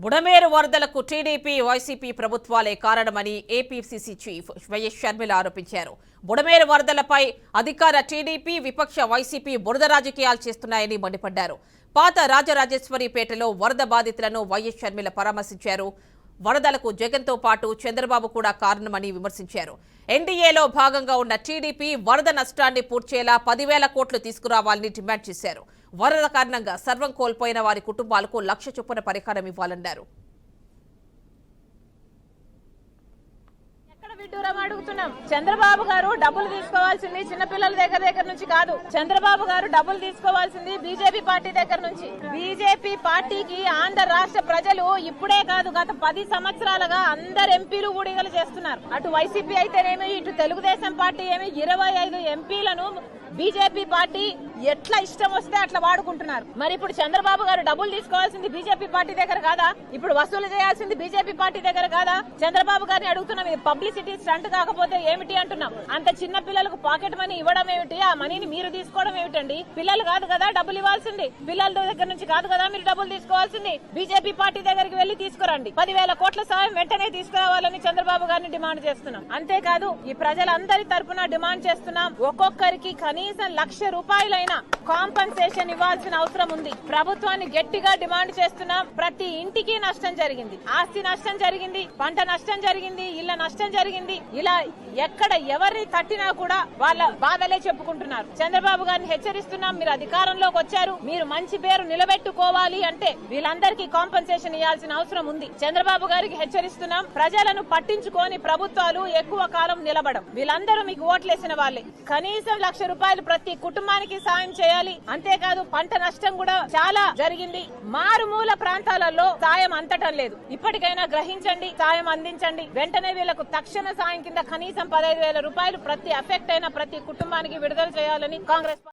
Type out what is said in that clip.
బుడమేరు వరదలకు TDP YCP ప్రభుత్వాలే కారణమని ఏపీసీసీ చీఫ్ వైఎస్ షర్మిల ఆరోపించారు. బుడమేరు వరదలపై అధికార టీడీపీ విపక్ష వైసీపీ బురద రాజకీయాలు చేస్తున్నాయని మండిపడ్డారు. పాత రాజరాజేశ్వరిపేటలో వరద బాధితులను వైఎస్ షర్మిల పరామర్శించారు. వరదలకు జగన్తో పాటు చంద్రబాబు కూడా కారణమని విమర్శించారు. ఎన్డీఏలో భాగంగా ఉన్న టీడీపీ వరద నష్టాన్ని పూడ్చేలా 10,000 కోట్లు తీసుకురావాలని డిమాండ్ చేశారు. వరద కారణంగా సర్వం కోల్పోయిన వారి కుటుంబాలకు 1,00,000 చొప్పున పరిహారం ఇవ్వాలన్నారు. అడుగుతున్నాం, చంద్రబాబు గారు డబ్బులు తీసుకోవాల్సింది చిన్నపిల్లల దగ్గర నుంచి కాదు. చంద్రబాబు గారు డబ్బులు తీసుకోవాల్సింది బీజేపీ పార్టీ దగ్గర నుంచి. బీజేపీ పార్టీకి ఆంధ్ర రాష్ట్ర ప్రజలు ఇప్పుడే కాదు, గత 10 సంవత్సరాలుగా అందరు ఎంపీలు ఊడిగలు చేస్తున్నారు. అటు వైసీపీ అయితేనేమి, ఇటు తెలుగుదేశం పార్టీ ఏమి 25 ఎంపీలను బీజేపీ పార్టీ ఎట్లా ఇష్టం వస్తే అట్లా వాడుకుంటున్నారు. మరి ఇప్పుడు చంద్రబాబు గారు డబ్బులు తీసుకోవాల్సింది బీజేపీ పార్టీ దగ్గర కాదా? ఇప్పుడు వసూలు చేయాల్సింది బీజేపీ పార్టీ దగ్గర కాదా? చంద్రబాబు గారిని అడుగుతున్నాం, ఇది పబ్లిసిటీ స్టంట్ కాకపోతే ఏమిటి అంటున్నాం. అంత చిన్న పిల్లలకు పాకెట్ మనీ ఇవ్వడం ఏమిటి? ఆ మనీని మీరు తీసుకోవడం ఏమిటండి? పిల్లలు కాదు కదా డబ్బులు ఇవ్వాల్సింది, పిల్లల దగ్గర నుంచి కాదు కదా మీరు డబ్బులు తీసుకోవాల్సింది. బీజేపీ పార్టీ దగ్గరికి వెళ్లి తీసుకురండి. 10,000 కోట్ల సాయం వెంటనే తీసుకురావాలని చంద్రబాబు గారిని డిమాండ్ చేస్తున్నాం. అంతేకాదు, ఈ ప్రజలందరి తరఫున డిమాండ్ చేస్తున్నాం, ఒక్కొక్కరికి కనీసం 1,00,000 రూపాయలైనా కాంపన్సేషన్ ఇవ్వాల్సిన అవసరం ఉంది. ప్రభుత్వాన్ని గట్టిగా డిమాండ్ చేస్తున్నాం. ప్రతి ఇంటికి నష్టం జరిగింది, ఆస్తి నష్టం జరిగింది, పంట నష్టం జరిగింది, ఇళ్ల నష్టం జరిగింది. ఇలా ఎక్కడ ఎవరిని తట్టినా కూడా వాళ్ళ బాధలే చెప్పుకుంటున్నారు. చంద్రబాబు గారిని హెచ్చరిస్తున్నాం, మీరు అధికారంలోకి వచ్చారు, మీరు మంచి పేరు నిలబెట్టుకోవాలి అంటే వీళ్ళందరికీ కాంపన్సేషన్ ఇవ్వాల్సిన అవసరం ఉంది. చంద్రబాబు గారికి హెచ్చరిస్తున్నాం, ప్రజలను పట్టించుకొని ప్రభుత్వాలు ఎక్కువ కాలం నిలబడం. వీళ్ళందరూ మీకు ఓట్లేసిన వాళ్ళే. కనీసం 1,00,000 రూపాయలు ప్రతి కుటుంబానికి సాయం చేయాలి. అంతేకాదు, పంట నష్టం కూడా చాలా జరిగింది. మారుమూల ప్రాంతాలలో సాయం అందటం లేదు. ఇప్పటికైనా గ్రహించండి, సాయం అందించండి. వెంటనే వీళ్లకు తక్షణ సాయం కింద కనీసం 15,000 రూపాయలు ప్రతి అఫెక్ట్ అయిన ప్రతి కుటుంబానికి విడుదల చేయాలని కాంగ్రెస్